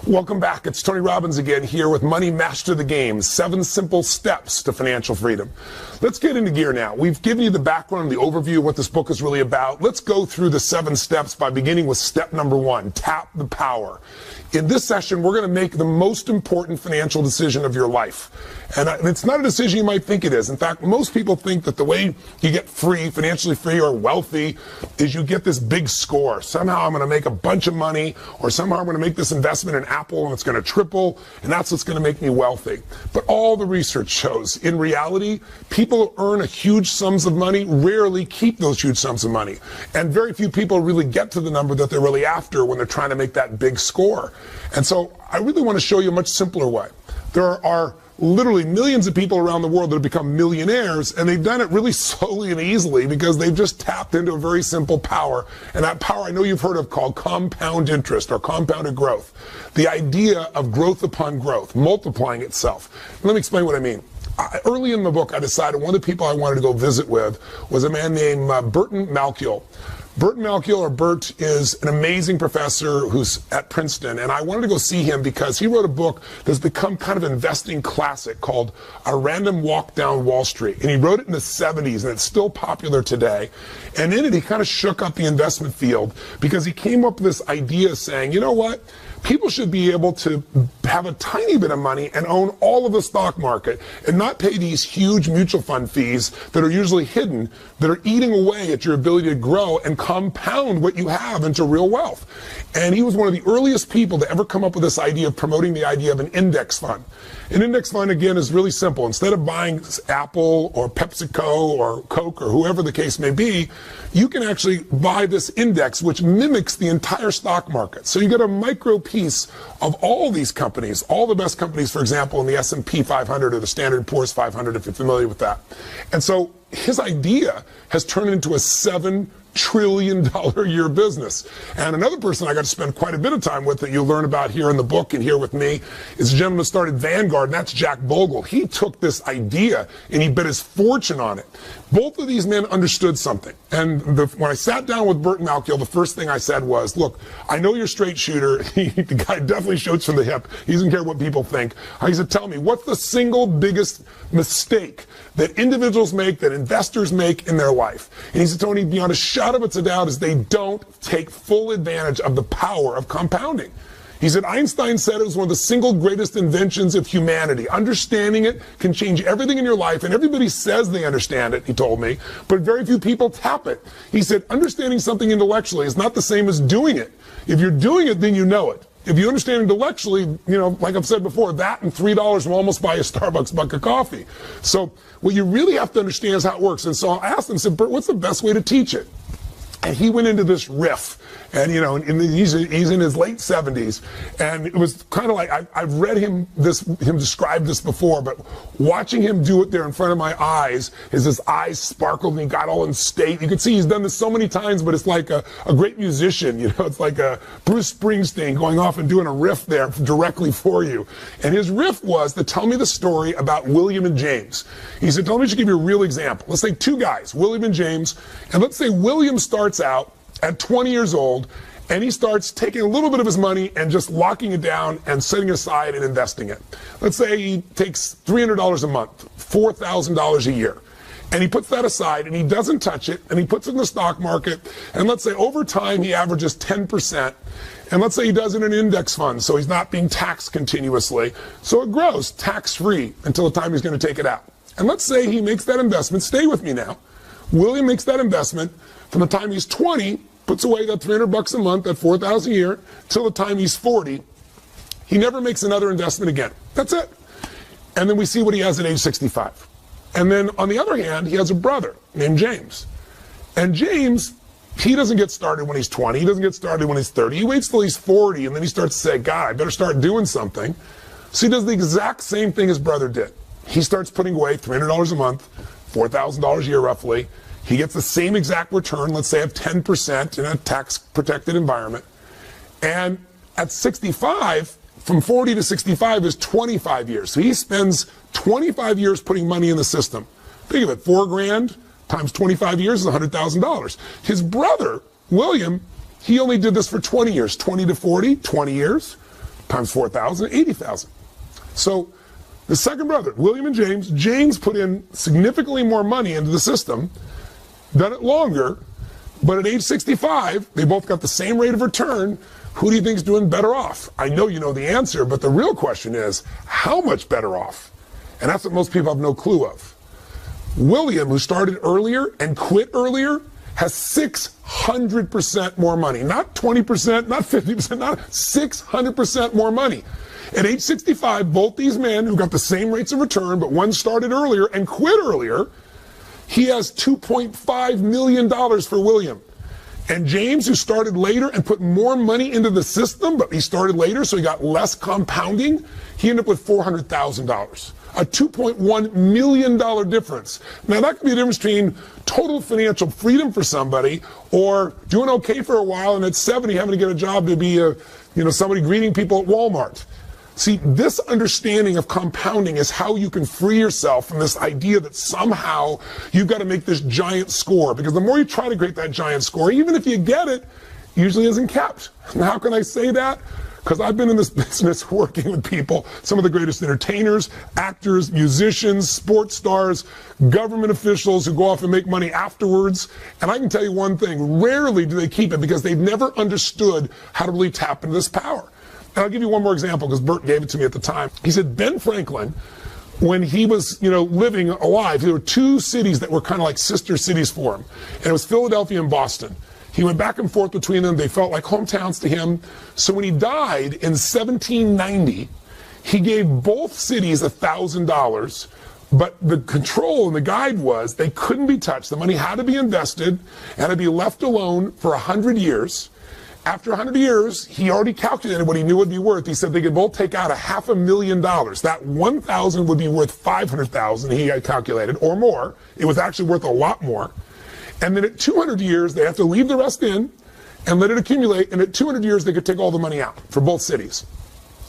Welcome back. It's Tony Robbins again here with Money Master the Game, 7 simple steps to financial freedom. Let's get into gear now. We've given you the background, the overview of what this book is really about. Let's go through the 7 steps by beginning with step number 1, tap the power. In this session, we're going to make the most important financial decision of your life. And it's not a decision you might think it is. In fact, most people think that the way you get free, financially free or wealthy, is you get this big score. Somehow I'm going to make a bunch of money, or somehow I'm going to make this investment in Apple and it's going to triple, and that's what's going to make me wealthy. But all the research shows, in reality, people who earn a huge sums of money rarely keep those huge sums of money. And very few people really get to the number that they're really after when they're trying to make that big score. And so I really want to show you a much simpler way. There are literally millions of people around the world that have become millionaires, and they've done it really slowly and easily because they've just tapped into a very simple power. And that power I know you've heard of called compound interest or compounded growth. The idea of growth upon growth, multiplying itself. Let me explain what I mean. Early in the book, I decided one of the people I wanted to go visit with was a man named Burton Malkiel. Burton Malkiel, or Bert, is an amazing professor who's at Princeton, and I wanted to go see him because he wrote a book that's become kind of an investing classic called A Random Walk Down Wall Street. And he wrote it in the 70s, and it's still popular today. And in it, he kind of shook up the investment field because he came up with this idea saying, you know what? People should be able to have a tiny bit of money and own all of the stock market and not pay these huge mutual fund fees that are usually hidden, that are eating away at your ability to grow and compound what you have into real wealth. And he was one of the earliest people to ever come up with this idea of promoting the idea of an index fund. An index fund, again, is really simple. Instead of buying Apple or PepsiCo or Coke or whoever the case may be, you can actually buy this index, which mimics the entire stock market. So you get a micro piece of all these companies, all the best companies, for example, in the S&P 500 or the Standard & Poor's 500, if you're familiar with that. And so his idea has turned into a $7 trillion a year business. And another person I got to spend quite a bit of time with that you'll learn about here in the book and here with me is a gentleman who started Vanguard, and that's Jack Bogle. He took this idea and he bet his fortune on it. Both of these men understood something. And when I sat down with Burton Malkiel, the first thing I said was, look, I know you're a straight shooter. The guy definitely shoots from the hip. He doesn't care what people think. I said, tell me, what's the single biggest mistake that individuals make, that investors make in their life? And he said, Tony, beyond a shadow of a doubt, is they don't take full advantage of the power of compounding. He said, Einstein said it was one of the single greatest inventions of humanity. Understanding it can change everything in your life, and everybody says they understand it, he told me, but very few people tap it. He said, understanding something intellectually is not the same as doing it. If you're doing it, then you know it. If you understand intellectually, you know, like I've said before, that and $3 will almost buy a Starbucks mug of coffee. So what you really have to understand is how it works. And so I asked him, I said, Bert, what's the best way to teach it? And he went into this riff, and you know, he's in his late 70s, and it was kind of like I've read him describe this before, but watching him do it there in front of my eyes, his eyes sparkled and he got all in state. You can see he's done this so many times, but it's like a great musician, you know, it's like a Bruce Springsteen going off and doing a riff there directly for you. And his riff was to tell me the story about William and James. He said, tell me, to give you a real example. Let's say 2 guys, William and James, and let's say William starts out at 20 years old, and he starts taking a little bit of his money and just locking it down and setting it aside and investing it. Let's say he takes $300 a month, $4,000 a year, and he puts that aside and he doesn't touch it, and he puts it in the stock market, and let's say over time he averages 10%, and let's say he does it in an index fund, so he's not being taxed continuously, so it grows tax-free until the time he's going to take it out. And let's say he makes that investment, stay with me now, William makes that investment from the time he's 20, puts away that $300 a month, that $4,000 a year, till the time he's 40. He never makes another investment again. That's it. And then we see what he has at age 65. And then on the other hand, he has a brother named James. And James, he doesn't get started when he's 20. He doesn't get started when he's 30. He waits till he's 40, and then he starts to say, God, I better start doing something. So he does the exact same thing his brother did. He starts putting away $300 a month, $4,000 a year roughly. He gets the same exact return, let's say of 10% in a tax-protected environment. And at 65, from 40 to 65 is 25 years. So he spends 25 years putting money in the system. Think of it, $4,000 times 25 years is $100,000. His brother, William, he only did this for 20 years, 20 to 40, 20 years, times 4,000, 80,000. So the second brother, William and James put in significantly more money into the system, done it longer, but at age 65, they both got the same rate of return. Who do you think is doing better off? I know you know the answer, but the real question is, how much better off? And that's what most people have no clue of. William, who started earlier and quit earlier, has 600% more money. Not 20%, not 50%, not 600% more money. At age 65, both these men who got the same rates of return, but one started earlier and quit earlier, he has $2.5 million for William. And James, who started later and put more money into the system, but he started later, so he got less compounding, he ended up with $400,000. A $2.1 million difference. Now that could be the difference between total financial freedom for somebody or doing okay for a while and at 70 having to get a job to be somebody greeting people at Walmart. See, this understanding of compounding is how you can free yourself from this idea that somehow you've got to make this giant score, because the more you try to create that giant score, even if you get it, usually isn't kept. And how can I say that? Because I've been in this business working with people, some of the greatest entertainers, actors, musicians, sports stars, government officials who go off and make money afterwards. And I can tell you one thing, rarely do they keep it because they've never understood how to really tap into this power. And I'll give you one more example because Bert gave it to me at the time. He said Ben Franklin, when he was living alive, there were two cities that were kind of like sister cities for him. And it was Philadelphia and Boston. He went back and forth between them. They felt like hometowns to him. So when he died in 1790, he gave both cities $1,000, but the control and the guide was they couldn't be touched. The money had to be invested and had to be left alone for 100 years. After 100 years, he already calculated what he knew it would be worth. He said they could both take out $500,000. That 1,000 would be worth 500,000, he had calculated, or more. It was actually worth a lot more. And then at 200 years, they have to leave the rest in and let it accumulate. And at 200 years, they could take all the money out for both cities.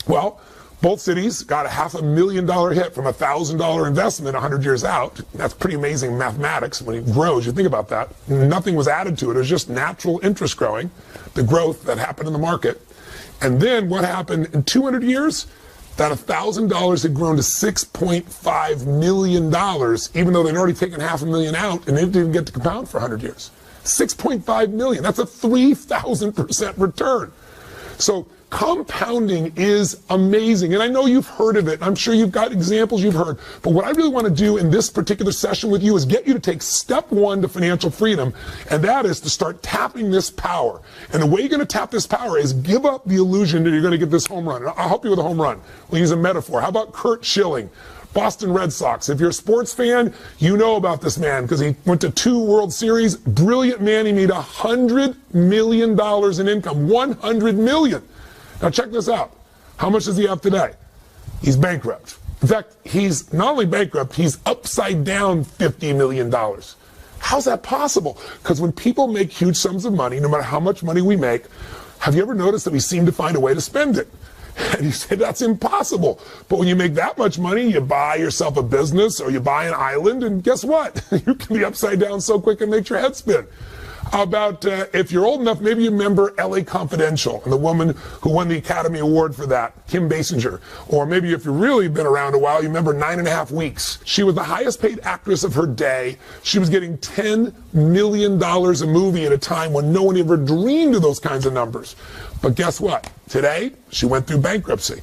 Well, both cities got a $500,000 hit from a $1,000 investment 100 years out. That's pretty amazing mathematics. When it grows, you think about that. Nothing was added to it. It was just natural interest growing, the growth that happened in the market. And then what happened in 200 years? That $1,000 had grown to $6.5 million, even though they'd already taken $500,000 out and it didn't get to compound for 100 years. $6.5 million. That's a 3,000% return. So compounding is amazing. And I know you've heard of it. I'm sure you've got examples you've heard. But what I really want to do in this particular session with you is get you to take step one to financial freedom. And that is to start tapping this power. And the way you're going to tap this power is give up the illusion that you're going to get this home run. And I'll help you with a home run. We'll use a metaphor. How about Curt Schilling? Boston Red Sox. If you're a sports fan, you know about this man because he went to 2 World Series. Brilliant man. He made $100 million in income. $100 million. Now check this out. How much does he have today? He's bankrupt. In fact, he's not only bankrupt, he's upside down $50 million. How's that possible? Because when people make huge sums of money, no matter how much money we make, have you ever noticed that we seem to find a way to spend it? And you say, that's impossible. But when you make that much money, you buy yourself a business or you buy an island, and guess what? You can be upside down so quick it makes your head spin. How about, if you're old enough, maybe you remember L.A. Confidential and the woman who won the Academy Award for that, Kim Basinger. Or maybe if you've really been around a while, you remember 9.5 Weeks. She was the highest paid actress of her day. She was getting $10 million a movie at a time when no one ever dreamed of those kinds of numbers. But guess what? Today, she went through bankruptcy.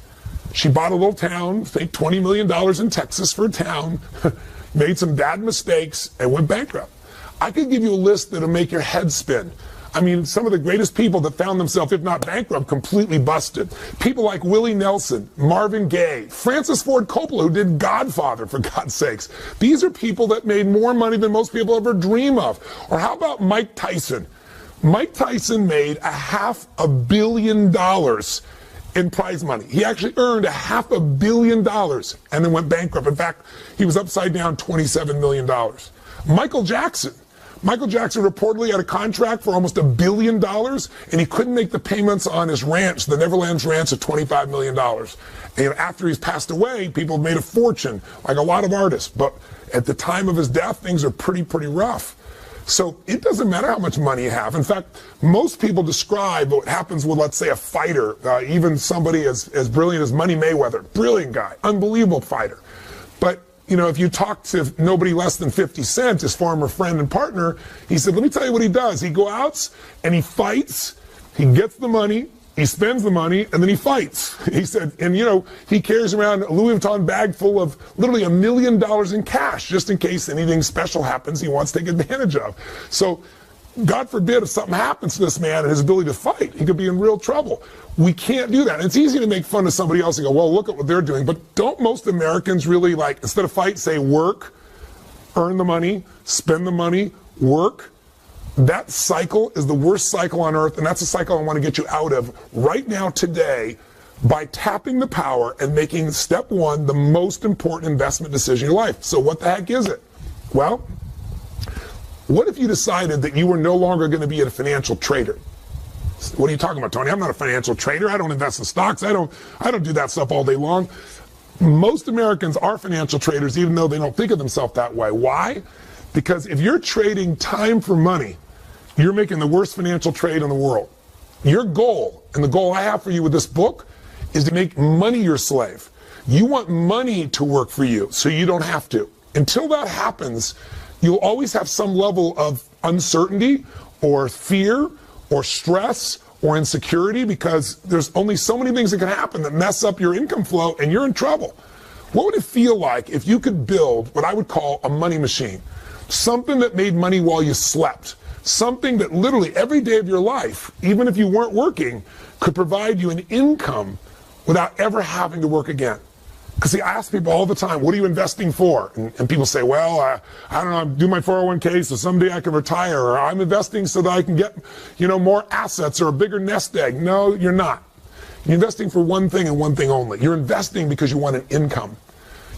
She bought a little town, I think $20 million in Texas for a town, made some bad mistakes, and went bankrupt. I could give you a list that'll make your head spin. I mean, some of the greatest people that found themselves, if not bankrupt, completely busted. People like Willie Nelson, Marvin Gaye, Francis Ford Coppola, who did Godfather, for God's sakes. These are people that made more money than most people ever dream of. Or how about Mike Tyson? Mike Tyson made $500 million in prize money. He actually earned $500 million and then went bankrupt. In fact, he was upside down $27 million. Michael Jackson reportedly had a contract for almost $1 billion, and he couldn't make the payments on his ranch, the Neverlands Ranch, of $25 million. And after he's passed away, people have made a fortune, like a lot of artists. But at the time of his death, things are pretty rough. So it doesn't matter how much money you have. In fact, most people describe what happens with, let's say, a fighter, even somebody as brilliant as Money Mayweather, brilliant guy, unbelievable fighter. But you know, if you talk to nobody less than 50 Cent, his former friend and partner, he said, let me tell you what he does. He goes out and he fights, he gets the money, he spends the money, and then he fights. He said, and you know, he carries around a Louis Vuitton bag full of literally $1 million in cash, just in case anything special happens he wants to take advantage of. So, God forbid if something happens to this man and his ability to fight, he could be in real trouble. We can't do that. And it's easy to make fun of somebody else and go, well, look at what they're doing. But don't most Americans really, like, instead of fight, say work, earn the money, spend the money, work? That cycle is the worst cycle on earth, and that's a cycle I want to get you out of right now, today, by tapping the power and making step one the most important investment decision in your life. So what the heck is it? Well, what if you decided that you were no longer going to be a financial trader? What are you talking about, Tony? I'm not a financial trader. I don't invest in stocks. I don't do that stuff all day long. Most Americans are financial traders, even though they don't think of themselves that way. Why? Because if you're trading time for money, you're making the worst financial trade in the world. Your goal, and the goal I have for you with this book, is to make money your slave. You want money to work for you, so you don't have to. Until that happens, you'll always have some level of uncertainty or fear or stress or insecurity, because there's only so many things that can happen that mess up your income flow, and you're in trouble. What would it feel like if you could build what I would call a money machine? Something that made money while you slept. Something that literally every day of your life, even if you weren't working, could provide you an income without ever having to work again. Because see, I ask people all the time, what are you investing for? And people say, well, I don't know, I do my 401k so someday I can retire, or I'm investing so that I can get, you know, more assets or a bigger nest egg. No, you're not. You're investing for one thing and one thing only. You're investing because you want an income.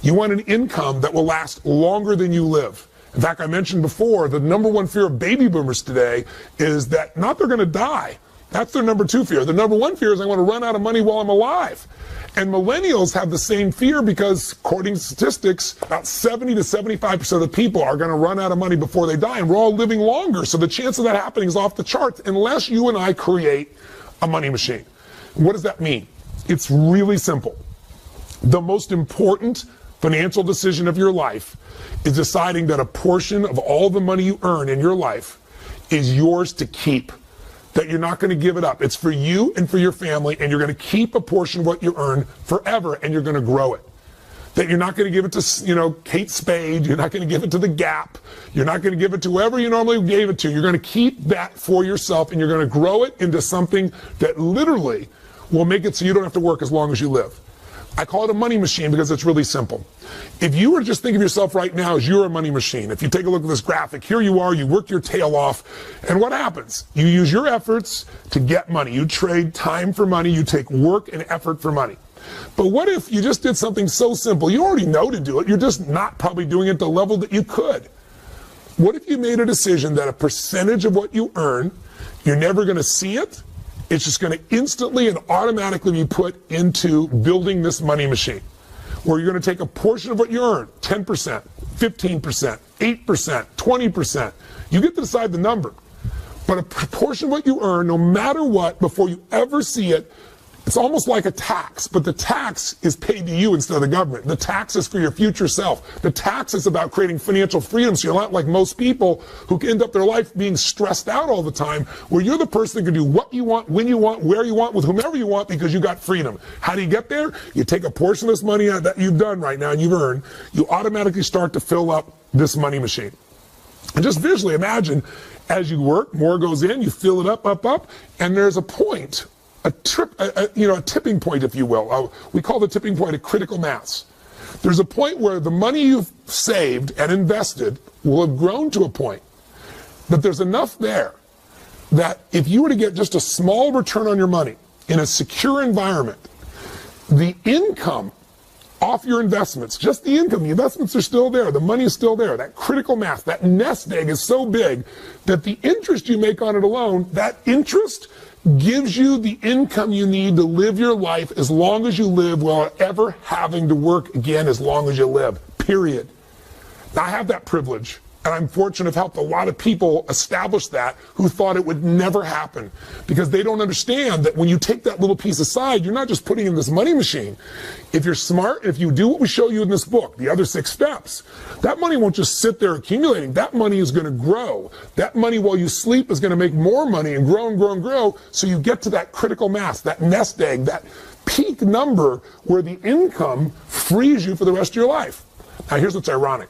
You want an income that will last longer than you live. In fact, I mentioned before, the number one fear of baby boomers today is that not they're going to die. That's their number two fear. The number one fear is I want to run out of money while I'm alive. And millennials have the same fear because, according to statistics, about 70 to 75% of the people are going to run out of money before they die. And we're all living longer, so the chance of that happening is off the charts unless you and I create a money machine. What does that mean? It's really simple. The most important financial decision of your life is deciding that a portion of all the money you earn in your life is yours to keep. That you're not going to give it up. It's for you and for your family, and you're going to keep a portion of what you earn forever, and you're going to grow it. That you're not going to give it to, you know, Kate Spade. You're not going to give it to the Gap. You're not going to give it to whoever you normally gave it to. You're going to keep that for yourself, and you're going to grow it into something that literally will make it so you don't have to work as long as you live. I call it a money machine because it's really simple. If you were to just think of yourself right now as you're a money machine, if you take a look at this graphic, here you are, you work your tail off, and what happens? You use your efforts to get money. You trade time for money. You take work and effort for money. But what if you just did something so simple? You already know to do it. You're just not probably doing it at the level that you could. What if you made a decision that a percentage of what you earn, you're never going to see it? It's just going to instantly and automatically be put into building this money machine, where you're going to take a portion of what you earn, 10%, 15%, 8%, 20%. You get to decide the number. But a portion of what you earn, no matter what, before you ever see it, it's almost like a tax, but the tax is paid to you instead of the government. The tax is for your future self. The tax is about creating financial freedom, so you're not like most people who end up their life being stressed out all the time, where you're the person that can do what you want, when you want, where you want, with whomever you want, because you got freedom. How do you get there? You take a portion of this money that you've done right now and you've earned, you automatically start to fill up this money machine. And just visually imagine, as you work, more goes in, you fill it up, and there's a point. A tipping point, if you will. We call the tipping point a critical mass. There's a point where the money you've saved and invested will have grown to a point that there's enough there that if you were to get just a small return on your money in a secure environment, the income off your investments, just the income, the investments are still there, the money is still there, that critical mass, that nest egg is so big that the interest you make on it alone, that interest gives you the income you need to live your life as long as you live without ever having to work again as long as you live, period. Now, I have that privilege And I'm fortunate to have helped a lot of people establish that who thought it would never happen, because they don't understand that when you take that little piece aside, you're not just putting in this money machine. If you're smart, if you do what we show you in this book, the other 6 steps, that money won't just sit there accumulating. That money is going to grow. That money while you sleep is going to make more money and grow and grow and grow. So you get to that critical mass, that nest egg, that peak number where the income frees you for the rest of your life. Now here's what's ironic.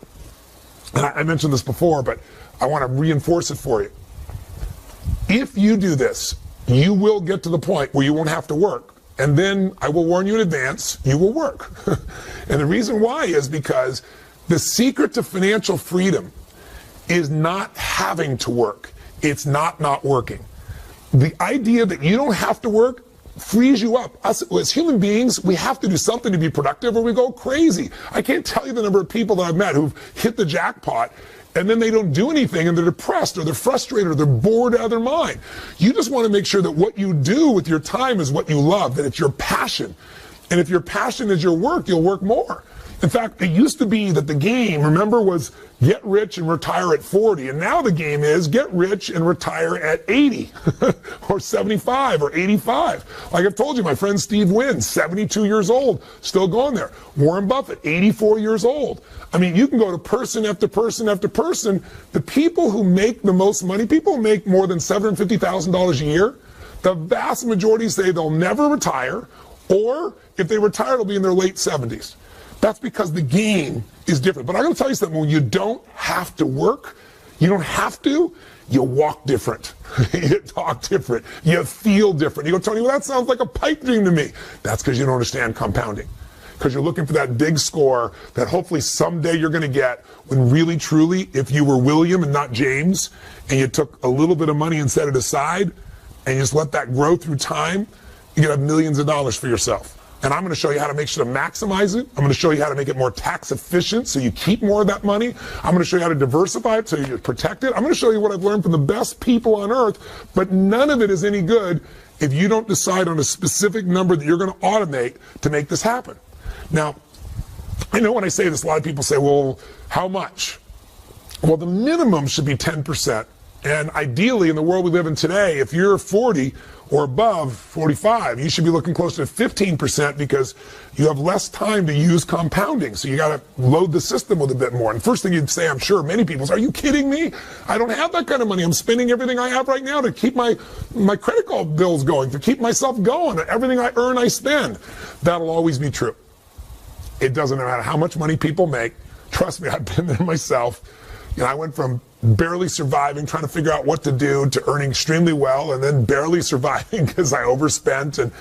And I mentioned this before, but I want to reinforce it for you. If you do this, you will get to the point where you won't have to work. And then I will warn you in advance, you will work. And the reason why is because the secret to financial freedom is not having to work. It's not working. The idea that you don't have to work frees you up. Us, as human beings, we have to do something to be productive or we go crazy. I can't tell you the number of people that I've met who've hit the jackpot and then they don't do anything and they're depressed or they're frustrated or they're bored out of their mind. You just want to make sure that what you do with your time is what you love, that it's your passion. And if your passion is your work, you'll work more. In fact, it used to be that the game, remember, was get rich and retire at 40. And now the game is get rich and retire at 80 or 75 or 85. Like I've told you, my friend Steve Wynn, 72 years old, still going there. Warren Buffett, 84 years old. I mean, you can go to person after person after person. The people who make the most money, people who make more than $750,000 a year, the vast majority say they'll never retire, or if they retire, it'll be in their late 70s. That's because the game is different. But I'm going to tell you something. When you don't have to work, you don't have to, you walk different. You talk different. You feel different. You go, Tony, well, that sounds like a pipe dream to me. That's because you don't understand compounding. Because you're looking for that big score that hopefully someday you're going to get, when really, truly, if you were William and not James, and you took a little bit of money and set it aside, and you just let that grow through time, you can have millions of dollars for yourself. And I'm going to show you how to make sure to maximize it. I'm going to show you how to make it more tax efficient so you keep more of that money. I'm going to show you how to diversify it so you protect it. I'm going to show you what I've learned from the best people on earth, but none of it is any good if you don't decide on a specific number that you're going to automate to make this happen. Now, I know when I say this, a lot of people say, well, how much? Well, the minimum should be 10%. And ideally, in the world we live in today, if you're 40 or above 45, you should be looking closer to 15% because you have less time to use compounding. So you got to load the system with a bit more. And first thing you'd say, I'm sure many people say, are you kidding me? I don't have that kind of money. I'm spending everything I have right now to keep my credit card bills going, to keep myself going. Everything I earn, I spend. That'll always be true. It doesn't matter how much money people make. Trust me, I've been there myself. You know, I went from barely surviving, trying to figure out what to do, to earning extremely well, and then barely surviving because I overspent. And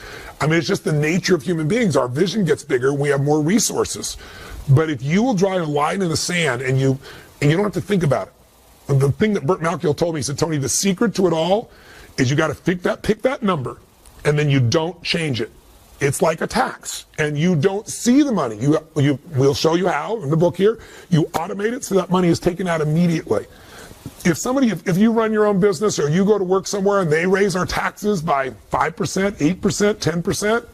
I mean, it's just the nature of human beings. Our vision gets bigger, we have more resources. But if you will draw a line in the sand and you don't have to think about it. The thing that Burt Malkiel told me, he said, Tony, the secret to it all is you got to pick that number, and then you don't change it. It's like a tax, and you don't see the money. We'll show you how in the book here. You automate it so that money is taken out immediately. If you run your own business or you go to work somewhere and they raise our taxes by 5%, 8%, 10%,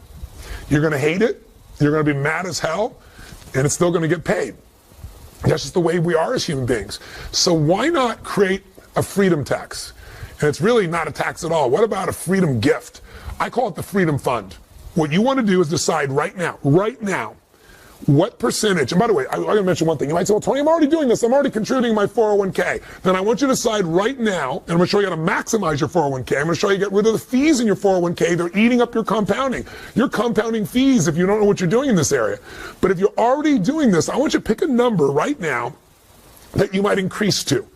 you're going to hate it. You're going to be mad as hell, and it's still going to get paid. That's just the way we are as human beings. So why not create a freedom tax? And it's really not a tax at all. What about a freedom gift? I call it the Freedom Fund. What you want to do is decide right now, what percentage, and by the way, I'm going to mention one thing. You might say, well, Tony, I'm already doing this. I'm already contributing my 401k. Then I want you to decide right now, and I'm going to show you how to maximize your 401k. I'm going to show you how to get rid of the fees in your 401k. They're eating up your compounding. You're compounding fees if you don't know what you're doing in this area. But if you're already doing this, I want you to pick a number right now that you might increase to.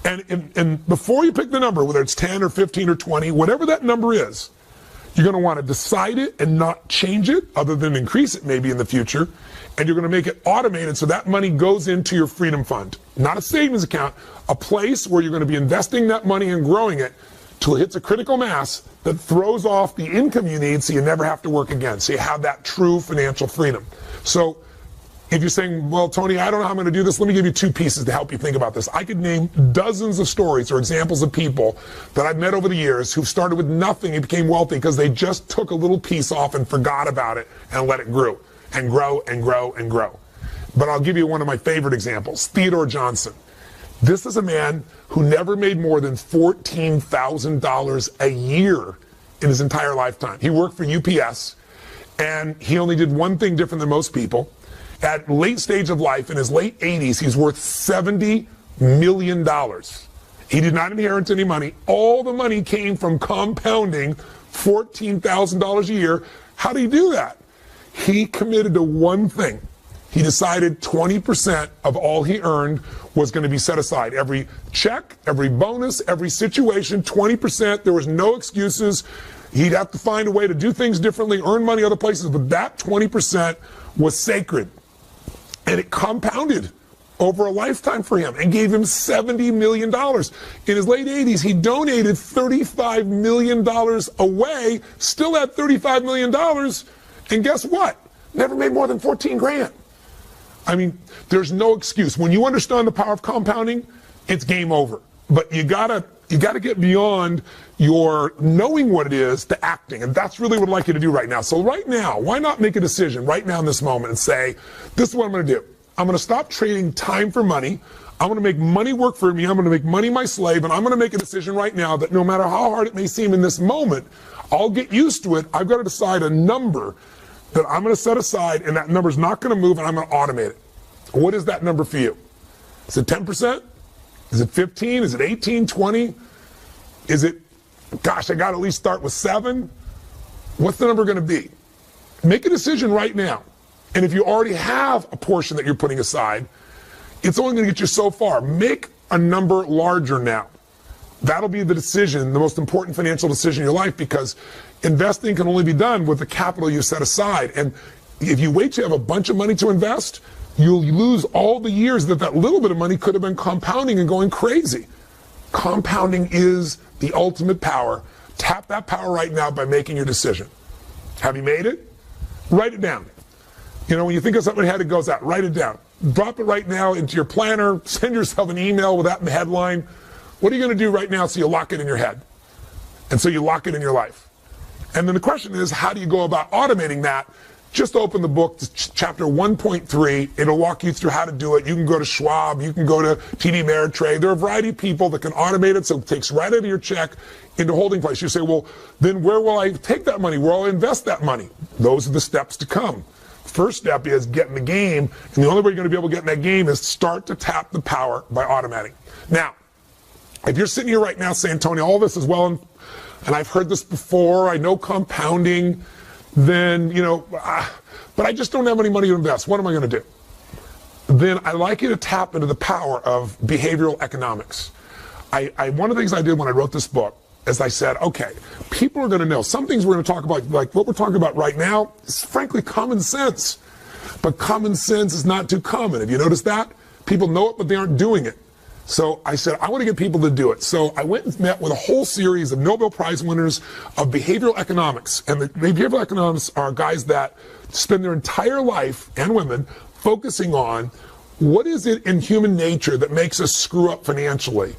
And before you pick the number, whether it's 10 or 15 or 20, whatever that number is, you're going to want to decide it and not change it, other than increase it maybe in the future. And you're going to make it automated so that money goes into your Freedom Fund. Not a savings account, a place where you're going to be investing that money and growing it till it hits a critical mass that throws off the income you need so you never have to work again. So you have that true financial freedom. So if you're saying, well, Tony, I don't know how I'm going to do this, let me give you 2 pieces to help you think about this. I could name dozens of stories or examples of people that I've met over the years who started with nothing and became wealthy because they just took a little piece off and forgot about it and let it grow and grow and grow and grow. But I'll give you one of my favorite examples, Theodore Johnson. This is a man who never made more than $14,000 a year in his entire lifetime. He worked for UPS, and he only did one thing different than most people. At late stage of life, in his late 80s, he's worth $70 million. He did not inherit any money. All the money came from compounding $14,000 a year. How did he do that? He committed to one thing. He decided 20% of all he earned was going to be set aside. Every check, every bonus, every situation, 20%. There was no excuses. He'd have to find a way to do things differently, earn money other places, but that 20% was sacred. And it compounded over a lifetime for him and gave him $70 million. In his late 80s, he donated $35 million away, still had $35 million, and guess what? Never made more than 14 grand. I mean, there's no excuse. When you understand the power of compounding, it's game over. But you gotta get beyond your knowing what it is to acting, and that's really what I'd like you to do right now. So right now, why not make a decision right now in this moment and say, this is what I'm gonna do. I'm gonna stop trading time for money. I'm gonna make money work for me. I'm gonna make money my slave, and I'm gonna make a decision right now that no matter how hard it may seem in this moment, I'll get used to it. I've got to decide a number that I'm going to set aside, and that number's not going to move, and I'm going to automate it. What is that number for you? Is it 10%? Is it 15? Is it 18, 20? Is it, gosh, I got to at least start with 7? What's the number going to be? Make a decision right now. And if you already have a portion that you're putting aside, it's only going to get you so far. Make a number larger now. That'll be the decision, the most important financial decision in your life, because investing can only be done with the capital you set aside. And if you wait to have a bunch of money to invest, you'll lose all the years that little bit of money could have been compounding and going crazy. Compounding is the ultimate power. Tap that power right now by making your decision. Have you made it? Write it down. You know, when you think of something ahead, it goes out. Write it down. Drop it right now into your planner. Send yourself an email with that in the headline. What are you going to do right now so you lock it in your head? And so you lock it in your life. And then the question is, how do you go about automating that? Just open the book to chapter 1.3. It'll walk you through how to do it. You can go to Schwab. You can go to TD Ameritrade. There are a variety of people that can automate it, so it takes right out of your check into holding place. You say, well, then where will I take that money? Where will I invest that money? Those are the steps to come. First step is get in the game, and the only way you're going to be able to get in that game is start to tap the power by automating. Now, if you're sitting here right now saying, Tony, all this is well, and I've heard this before, I know compounding, then, you know, but I just don't have any money to invest. What am I going to do? Then I'd like you to tap into the power of behavioral economics. One of the things I did when I wrote this book is I said, okay, people are going to know. Some things we're going to talk about, like what we're talking about right now, is frankly common sense. But common sense is not too common. Have you noticed that? People know it, but they aren't doing it. So I said, I want to get people to do it. So I went and met with a whole series of Nobel Prize winners of behavioral economics. And the behavioral economists are guys that spend their entire life, and women, focusing on what is it in human nature that makes us screw up financially?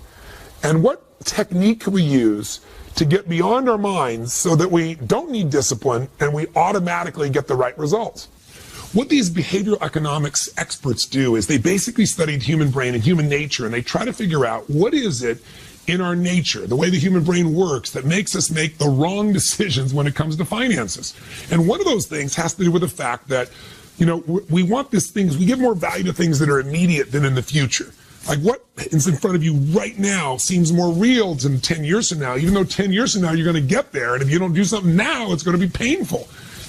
And what technique can we use to get beyond our minds so that we don't need discipline and we automatically get the right results? What these behavioral economics experts do is they basically studied human brain and human nature, and they try to figure out what is it in our nature, the way the human brain works, that makes us make the wrong decisions when it comes to finances. And one of those things has to do with the fact that, you know, we want these things, we give more value to things that are immediate than in the future. Like what is in front of you right now seems more real than 10 years from now, even though 10 years from now you're going to get there. And if you don't do something now, it's going to be painful.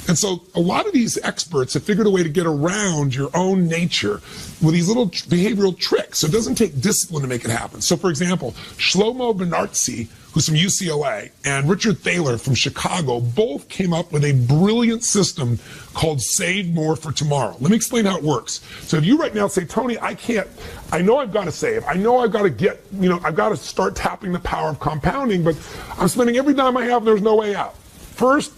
And so a lot of these experts have figured a way to get around your own nature with these little behavioral tricks. So it doesn't take discipline to make it happen. So for example, Shlomo Bernartzi, who's from UCLA, and Richard Thaler from Chicago, both came up with a brilliant system called Save More for Tomorrow. Let me explain how it works. So if you right now say, Tony, I know I've got to save. I know I've got to get, I've got to start tapping the power of compounding, but I'm spending every dime I have and there's no way out. First,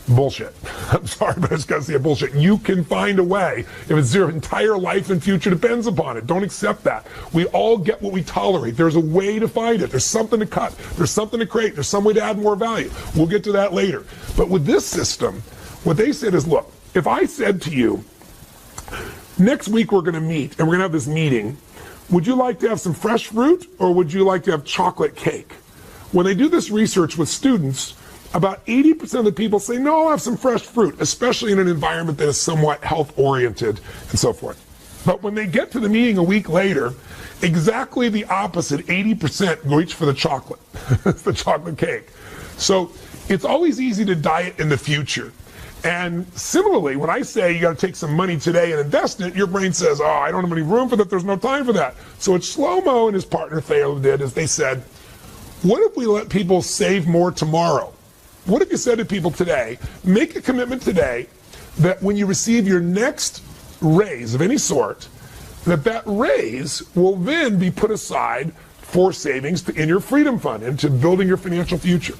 bullshit. I'm sorry, but it's got to say bullshit. You can find a way. If it's your entire life and future depends upon it, don't accept that. We all get what we tolerate. There's a way to find it. There's something to cut. There's something to create. There's some way to add more value. We'll get to that later. But with this system, what they said is, look, if I said to you, next week we're going to meet and we're going to have this meeting would you like to have some fresh fruit or would you like to have chocolate cake? When they do this research with students, about 80% of the people say, no, I'll have some fresh fruit, especially in an environment that is somewhat health-oriented and so forth. But when they get to the meeting a week later, exactly the opposite, 80% reach for the chocolate, the chocolate cake. So it's always easy to diet in the future. And similarly, when I say you got to take some money today and invest in it, your brain says, oh, I don't have any room for that, there's no time for that. So what Shlomo and his partner Thaler did is they said, what if we let people save more tomorrow? What if you said to people today, make a commitment today that when you receive your next raise of any sort, that raise will then be put aside for savings in your freedom fund and to building your financial future.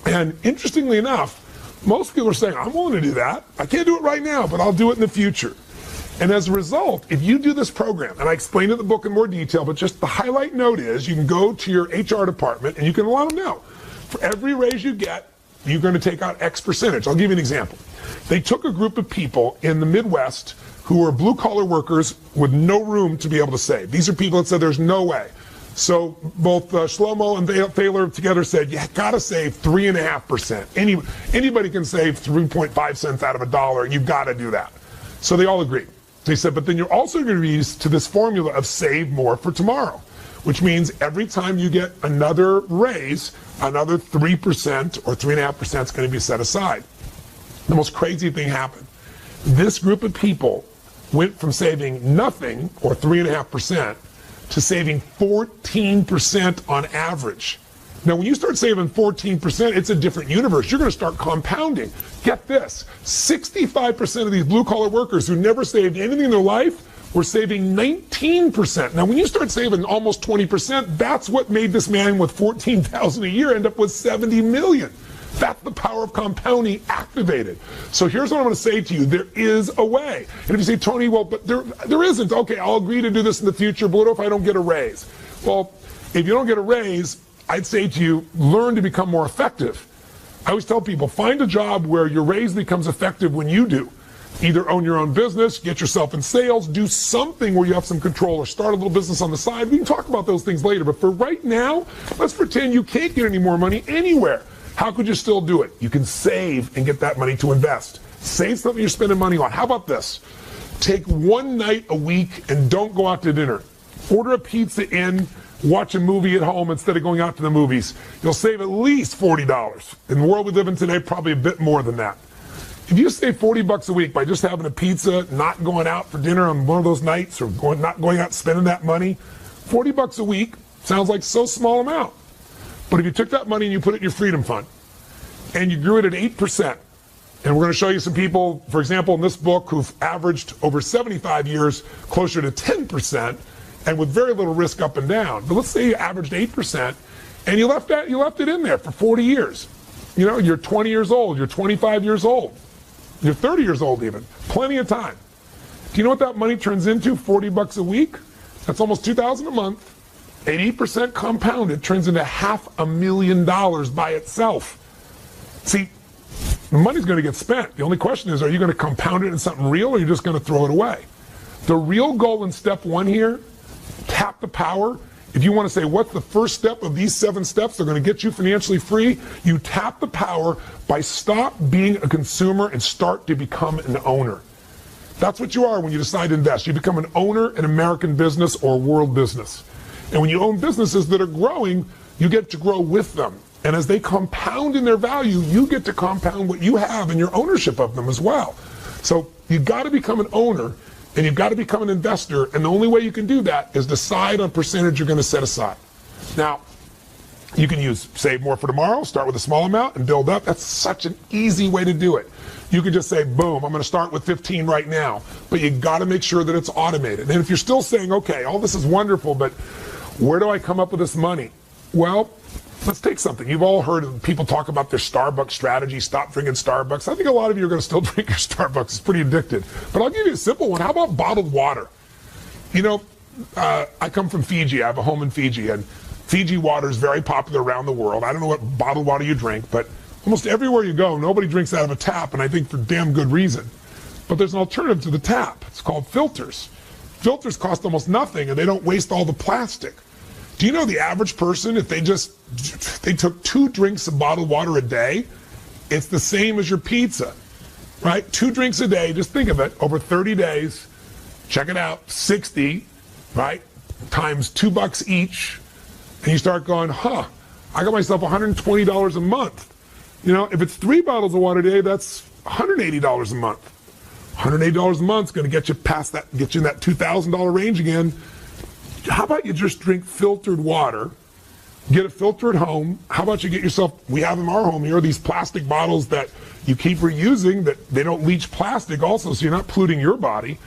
And interestingly enough, most people are saying, I'm willing to do that. I can't do it right now, but I'll do it in the future. And as a result, if you do this program, and I explain it in the book in more detail, but just the highlight note is you can go to your HR department and you can let them know. For every raise you get, you're going to take out X percentage. I'll give you an example. They took a group of people in the Midwest who were blue-collar workers with no room to be able to save. These are people that said there's no way. So both Shlomo and Thaler together said, you got to save 3.5%. Anybody can save 3.5 cents out of $1. You've got to do that. So they all agreed. They said, but then you're also going to be used to this formula of save more for tomorrow, which means every time you get another raise, another 3% or 3.5% is going to be set aside. The most crazy thing happened. This group of people went from saving nothing or 3.5% to saving 14% on average. Now, when you start saving 14%, it's a different universe. You're going to start compounding. Get this, 65% of these blue-collar workers who never saved anything in their life were saving 19%. Now, when you start saving almost 20%, that's what made this man with $14,000 a year end up with $70 million. That's the power of compounding activated. So here's what I'm going to say to you. There is a way. And if you say, Tony, well, but there isn't. Okay, I'll agree to do this in the future, but what if I don't get a raise? Well, if you don't get a raise, I'd say to you, learn to become more effective. I always tell people, find a job where your raise becomes effective when you do. Either own your own business, get yourself in sales, do something where you have some control, or start a little business on the side. We can talk about those things later, but for right now, let's pretend you can't get any more money anywhere. How could you still do it? You can save and get that money to invest. Save something you're spending money on. How about this? Take one night a week and don't go out to dinner. Order a pizza in, watch a movie at home instead of going out to the movies. You'll save at least $40. In the world we live in today, probably a bit more than that. If you save $40 a week by just having a pizza, not going out for dinner on one of those nights, or not going out spending that money, $40 a week sounds like so small amount. But if you took that money and you put it in your freedom fund, and you grew it at 8%, and we're going to show you some people, for example, in this book, who've averaged over 75 years closer to 10%, and with very little risk up and down. But let's say you averaged 8%, and you left it in there for 40 years. You know, you're 20 years old, you're 25 years old, you're 30 years old even. Plenty of time. Do you know what that money turns into? $40 a week? That's almost $2,000 a month. 80% compounded turns into $500,000 by itself. See, the money's going to get spent. The only question is, are you going to compound it in something real, or are you just going to throw it away? The real goal in step one here, tap the power. If you want to say, what's the first step of these 7 steps that are going to get you financially free? You tap the power by stop being a consumer and start to become an owner. That's what you are when you decide to invest. You become an owner in American business or world business. And when you own businesses that are growing, you get to grow with them. And as they compound in their value, you get to compound what you have in your ownership of them as well. So you've got to become an owner, and you've got to become an investor. And the only way you can do that is decide on a percentage you're going to set aside. Now, you can use save more for tomorrow, start with a small amount and build up. That's such an easy way to do it. You can just say, boom, I'm going to start with 15 right now. But you got to make sure that it's automated. And if you're still saying, okay, all this is wonderful, but where do I come up with this money? Well, let's take something. You've all heard people talk about their Starbucks strategy, stop drinking Starbucks. I think a lot of you are going to still drink your Starbucks. It's pretty addicted. But I'll give you a simple one. How about bottled water? You know, I come from Fiji. I have a home in Fiji, and Fiji water is very popular around the world. I don't know what bottled water you drink, but almost everywhere you go, nobody drinks out of a tap, and I think for damn good reason. But there's an alternative to the tap. It's called filters. Filters cost almost nothing, and they don't waste all the plastic. Do you know the average person, if they took 2 drinks of bottled water a day, it's the same as your pizza, right? 2 drinks a day, just think of it, over 30 days, check it out, 60, right, times $2 each, and you start going, I got myself $120 a month. You know, if it's 3 bottles of water a day, that's $180 a month. $180 a month is going to get you past that, get you in that $2,000 range again. How about you just drink filtered water, get it filtered at home? How about you get yourself, we have in our home here, these plastic bottles that you keep reusing, that they don't leach plastic also, so you're not polluting your body.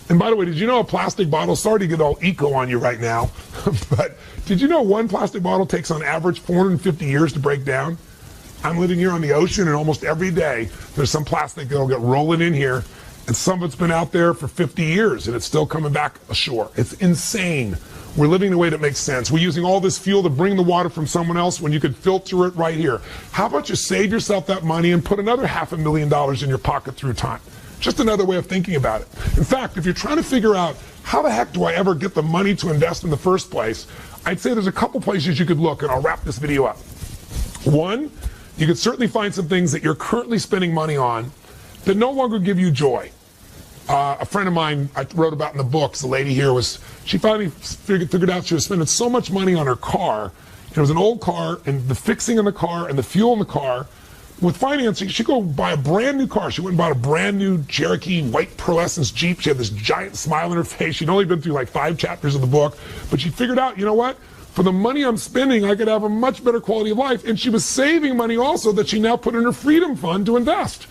And by the way, did you know a plastic bottle, sorry to get all eco on you right now, but did you know one plastic bottle takes on average 450 years to break down? I'm living here on the ocean, and almost every day there's some plastic that'll get rolling in here, and some of it's been out there for 50 years, and it's still coming back ashore. It's insane. We're living in a way that makes sense. We're using all this fuel to bring the water from someone else when you could filter it right here. How about you save yourself that money and put another $500,000 in your pocket through time? Just another way of thinking about it. In fact, if you're trying to figure out how the heck do I ever get the money to invest in the first place, I'd say there's a couple places you could look, and I'll wrap this video up. One, you could certainly find some things that you're currently spending money on that no longer give you joy. A friend of mine I wrote about in the books, the lady here she finally figured out she was spending so much money on her car. It was an old car, and the fixing in the car and the fuel in the car. With financing, she'd go buy a brand new car. She went and bought a brand new Cherokee white pearlescence Jeep. She had this giant smile on her face. She'd only been through like 5 chapters of the book, but she figured out, you know what? For the money I'm spending, I could have a much better quality of life. And she was saving money also that she now put in her freedom fund to invest.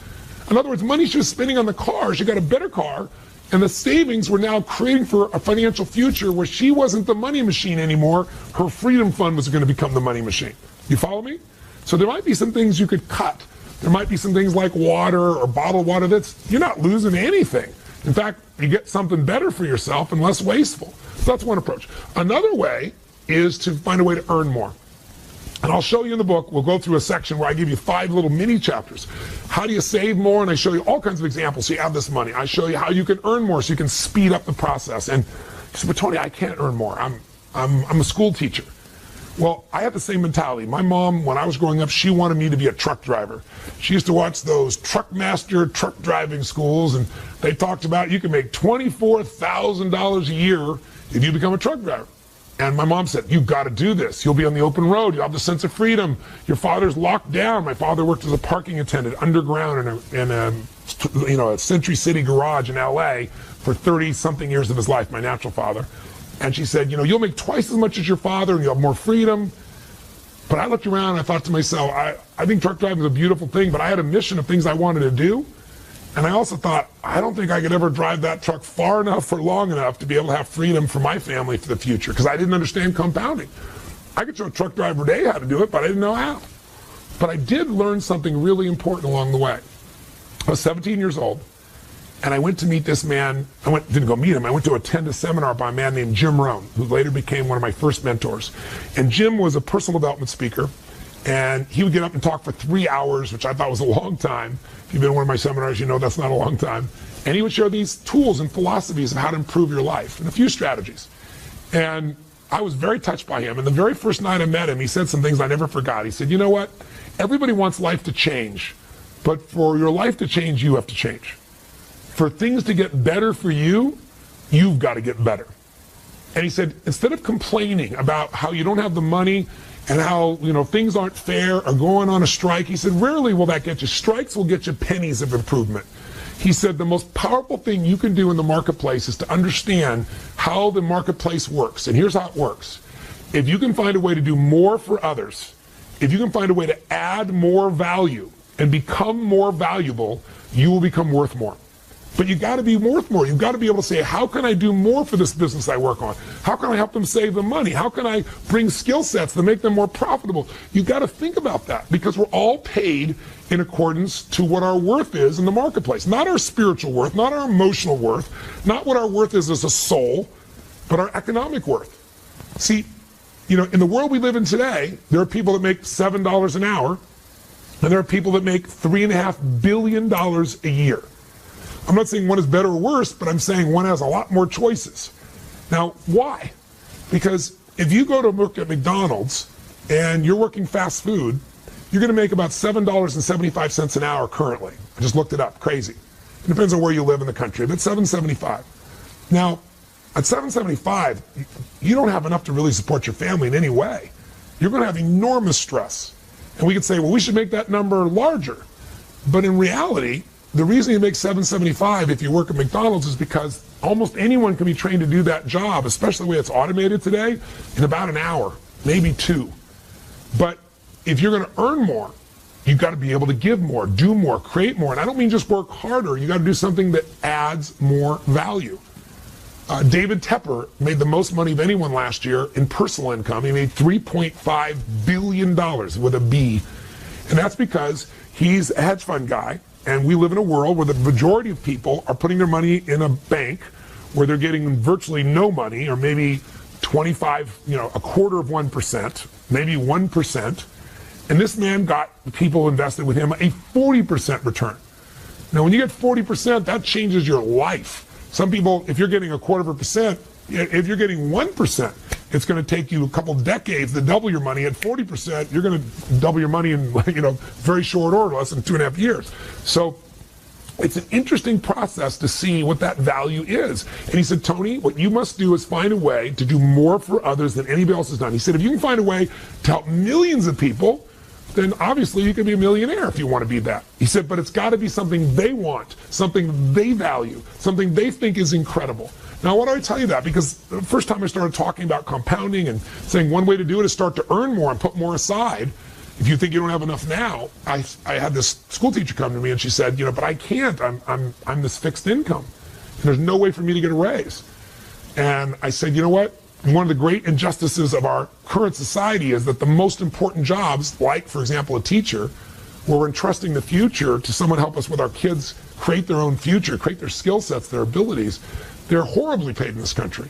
In other words, money she was spending on the car, she got a better car, and the savings were now creating for a financial future where she wasn't the money machine anymore. Her freedom fund was going to become the money machine. You follow me? So there might be some things you could cut. There might be some things like water or bottled water you're not losing anything. In fact, you get something better for yourself and less wasteful. So that's one approach. Another way is to find a way to earn more. And I'll show you in the book, we'll go through a section where I give you 5 little mini chapters. How do you save more? And I show you all kinds of examples so you have this money. I show you how you can earn more so you can speed up the process. And you say, but Tony, I can't earn more. I'm a school teacher. Well, I have the same mentality. My mom, when I was growing up, she wanted me to be a truck driver. She used to watch those Truckmaster truck driving schools, and they talked about you can make $24,000 a year if you become a truck driver. And my mom said, you've got to do this. You'll be on the open road. You'll have the sense of freedom. Your father's locked down. My father worked as a parking attendant underground in a Century City garage in LA for 30-something years of his life, my natural father. And she said, you'll make twice as much as your father and you'll have more freedom. But I looked around and I thought to myself, I think truck driving is a beautiful thing, but I had a mission of things I wanted to do. And I also thought, I don't think I could ever drive that truck far enough or long enough to be able to have freedom for my family for the future, because I didn't understand compounding. I could show a truck driver today how to do it, but I didn't know how. But I did learn something really important along the way. I was 17 years old, and I went to meet this man. Didn't go meet him. I went to attend a seminar by a man named Jim Rohn, who later became one of my first mentors. And Jim was a personal development speaker, and he would get up and talk for 3 hours, which I thought was a long time. If you've been to one of my seminars, you know that's not a long time. And he would share these tools and philosophies of how to improve your life and a few strategies. And I was very touched by him. And the very first night I met him, he said some things I never forgot. He said, you know what? Everybody wants life to change, but for your life to change, you have to change. For things to get better for you, you've got to get better. And he said, instead of complaining about how you don't have the money and how things aren't fair or going on a strike, he said, rarely will that get you. Strikes will get you pennies of improvement. He said the most powerful thing you can do in the marketplace is to understand how the marketplace works. And here's how it works. If you can find a way to do more for others, if you can find a way to add more value and become more valuable, you will become worth more. But you got to be worth more. You've got to be able to say, how can I do more for this business I work on? How can I help them save them money? How can I bring skill sets to make them more profitable? You've got to think about that, because we're all paid in accordance to what our worth is in the marketplace. Not our spiritual worth, not our emotional worth, not what our worth is as a soul, but our economic worth. See, in the world we live in today, there are people that make $7 an hour, and there are people that make $3.5 billion a year. I'm not saying one is better or worse, but I'm saying one has a lot more choices. Now, why? Because if you go to work at McDonald's and you're working fast food, you're going to make about $7.75 an hour currently. I just looked it up. Crazy. It depends on where you live in the country, but $7.75. Now, at $7.75, you don't have enough to really support your family in any way. You're going to have enormous stress. And we could say, well, we should make that number larger. But in reality, the reason you make $7.75 if you work at McDonald's is because almost anyone can be trained to do that job, especially the way it's automated today, in about an hour, maybe 2. But if you're going to earn more, you've got to be able to give more, do more, create more. And I don't mean just work harder. You got to do something that adds more value. David Tepper made the most money of anyone last year in personal income. He made $3.5 billion with a B. And that's because he's a hedge fund guy. And we live in a world where the majority of people are putting their money in a bank where they're getting virtually no money, or maybe 25, a quarter of 1%, maybe 1%. And this man got people invested with him a 40% return. Now, when you get 40%, that changes your life. Some people, if you're getting a quarter of a percent, if you're getting 1%, it's going to take you a couple decades to double your money. At 40%, you're going to double your money in very short order, less than 2.5 years. So it's an interesting process to see what that value is. And he said, Tony, what you must do is find a way to do more for others than anybody else has done. He said, if you can find a way to help millions of people, then obviously you can be a millionaire if you want to be that. He said, but it's got to be something they want, something they value, something they think is incredible. Now, why do I tell you that? Because the first time I started talking about compounding and saying one way to do it is start to earn more and put more aside. If you think you don't have enough now, I had this school teacher come to me and she said, but I can't. I'm this fixed income. And there's no way for me to get a raise. And I said, you know what? One of the great injustices of our current society is that the most important jobs, like, for example, a teacher, where we're entrusting the future to someone to help us with our kids create their own future, create their skill sets, their abilities, they're horribly paid in this country.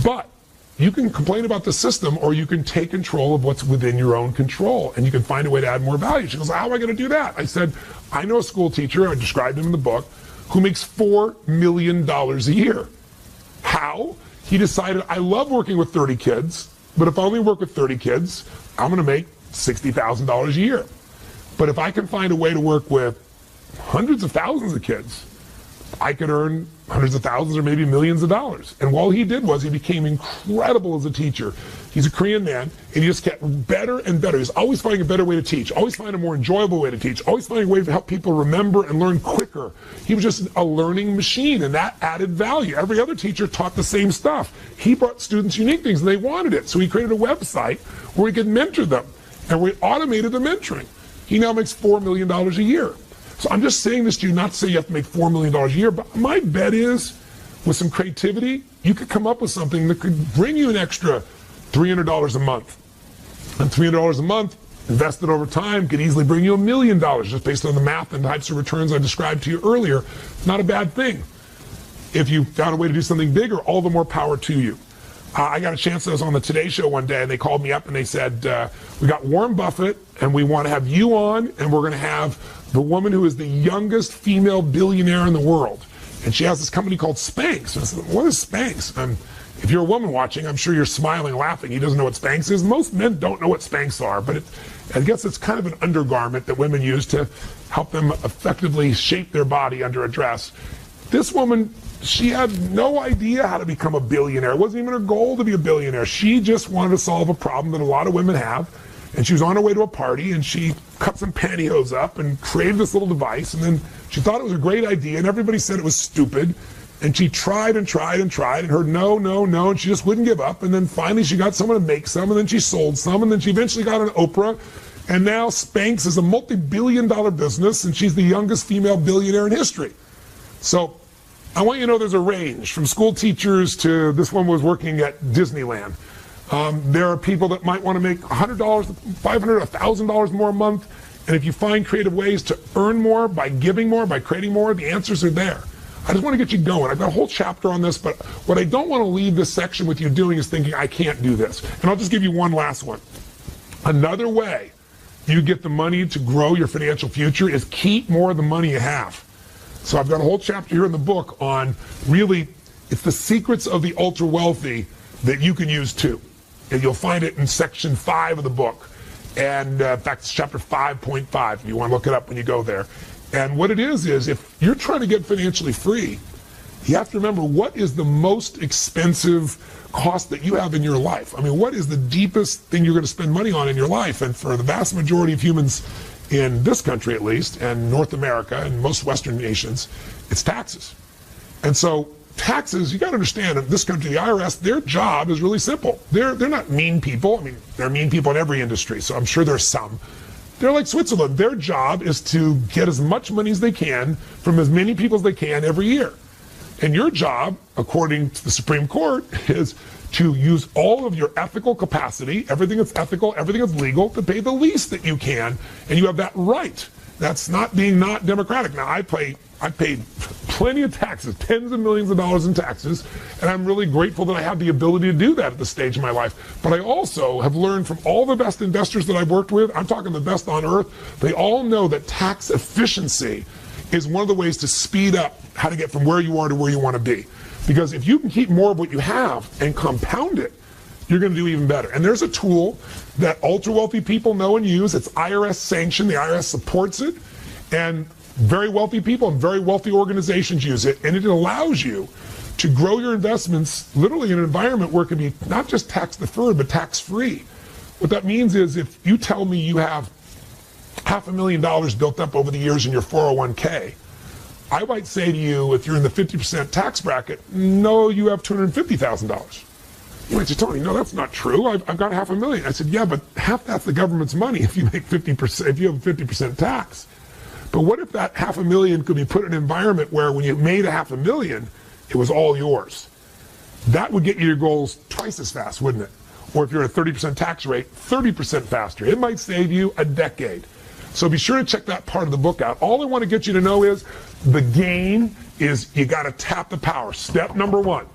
But you can complain about the system, or you can take control of what's within your own control, and you can find a way to add more value. She goes, how am I going to do that? I said, I know a school teacher, I described him in the book, who makes $4 million a year. How? He decided, I love working with 30 kids, but if I only work with 30 kids, I'm going to make $60,000 a year. But if I can find a way to work with hundreds of thousands of kids, I could earn hundreds of thousands or maybe millions of dollars. And all he did was he became incredible as a teacher. He's a Korean man, and he just kept better and better. He's always finding a better way to teach, always finding a more enjoyable way to teach, always finding a way to help people remember and learn quicker. He was just a learning machine, and that added value. Every other teacher taught the same stuff. He brought students unique things, and they wanted it. So he created a website where he could mentor them, and we automated the mentoring. He now makes $4 million a year. So I'm just saying this to you not to say you have to make $4 million a year, but my bet is with some creativity, you could come up with something that could bring you an extra $300 a month. And $300 a month, invested over time, could easily bring you $1 million just based on the math and types of returns I described to you earlier. Not a bad thing. If you found a way to do something bigger, all the more power to you. I got a chance, I was on the Today Show one day, and they called me up and they said, we got Warren Buffett, and we want to have you on, and we're going to have the woman who is the youngest female billionaire in the world. And she has this company called Spanx. And I said, what is Spanx? If you're a woman watching, I'm sure you're smiling, laughing. He doesn't know what Spanx is. Most men don't know what Spanx are, but I guess it's kind of an undergarment that women use to help them effectively shape their body under a dress. This woman, she had no idea how to become a billionaire. It wasn't even her goal to be a billionaire. She just wanted to solve a problem that a lot of women have. And she was on her way to a party, and she cut some pantyhose up and created this little device. And then she thought it was a great idea, and everybody said it was stupid. And she tried and tried and tried and heard no, no, no, and she just wouldn't give up. And then finally she got someone to make some, and then she sold some, and then she eventually got on Oprah. And now Spanx is a multi-billion-dollar business, and she's the youngest female billionaire in history. So I want you to know there's a range from school teachers to this one was working at Disneyland. There are people that might want to make $100, $500, $1,000 more a month. And if you find creative ways to earn more by giving more, by creating more, the answers are there. I just want to get you going. I've got a whole chapter on this, but what I don't want to leave this section with you doing is thinking, I can't do this. And I'll just give you one last one. Another way you get the money to grow your financial future is keep more of the money you have. So I've got a whole chapter here in the book on really, it's the secrets of the ultra wealthy that you can use too. And you'll find it in section 5 of the book. And in fact, it's chapter 5.5. You want to look it up when you go there. And what it is if you're trying to get financially free, you have to remember what is the most expensive cost that you have in your life. I mean, what is the deepest thing you're going to spend money on in your life? And for the vast majority of humans in this country, at least, and North America and most Western nations, it's taxes. And so taxes, you got to understand, in this country, the IRS, their job is really simple. They're not mean people. I mean, they're mean people in every industry, so I'm sure there's some. They're like Switzerland. Their job is to get as much money as they can from as many people as they can every year. And your job, according to the Supreme Court, is to use all of your ethical capacity, everything that's ethical, everything that's legal, to pay the least that you can, and you have that right. That's not being not democratic. Now, I paid plenty of taxes, tens of millions of dollars in taxes, and I'm really grateful that I have the ability to do that at this stage of my life. But I also have learned from all the best investors that I've worked with, I'm talking the best on earth, they all know that tax efficiency is one of the ways to speed up how to get from where you are to where you want to be. Because if you can keep more of what you have and compound it, you're going to do even better. And there's a tool that ultra wealthy people know and use. It's IRS sanctioned. The IRS supports it. And very wealthy people and very wealthy organizations use it. And it allows you to grow your investments literally in an environment where it can be not just tax deferred, but tax free. What that means is if you tell me you have $500,000 built up over the years in your 401k, I might say to you, if you're in the 50% tax bracket, no, you have $250,000. You might say, Tony, no, that's not true. I've got $500,000. I said, yeah, but half that's the government's money if you make 50%, if you have 50% tax. But what if that $500,000 could be put in an environment where when you made $500,000, it was all yours? That would get you your goals twice as fast, wouldn't it? Or if you're at a 30% tax rate, 30% faster. It might save you a decade. So be sure to check that part of the book out. All I want to get you to know is the game is you got to tap the power. Step number one.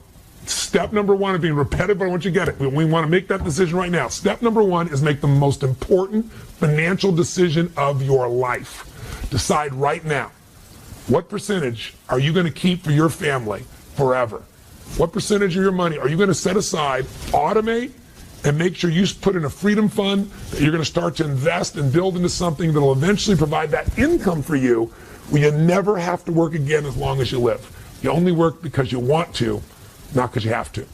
Step number one of being repetitive, but I want you to get it. We want to make that decision right now. Step number one is make the most important financial decision of your life. Decide right now, what percentage are you going to keep for your family forever? What percentage of your money are you going to set aside, automate, and make sure you put in a freedom fund that you're going to start to invest and build into something that will eventually provide that income for you where you never have to work again as long as you live. You only work because you want to, not because you have to.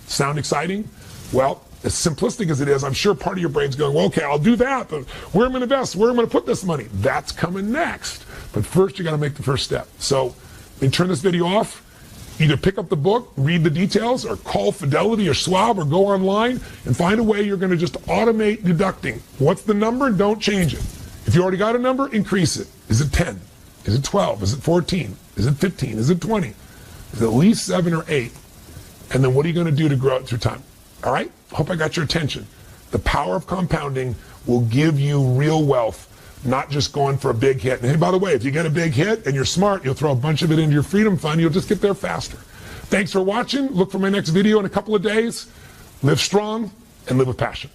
Sound exciting? Well, as simplistic as it is, I'm sure part of your brain's going, well, okay, I'll do that, but where am I going to invest? Where am I going to put this money? That's coming next. But first, you got to make the first step. So, we turn this video off. Either pick up the book, read the details, or call Fidelity or Schwab, or go online and find a way you're going to just automate deducting. What's the number? Don't change it. If you already got a number, increase it. Is it 10? Is it 12? Is it 14? Is it 15? Is it 20? Is it at least 7 or 8? And then what are you going to do to grow it through time? All right? Hope I got your attention. The power of compounding will give you real wealth, not just going for a big hit. And hey, by the way, if you get a big hit and you're smart, you'll throw a bunch of it into your freedom fund. You'll just get there faster. Thanks for watching. Look for my next video in a couple of days. Live strong and live with passion.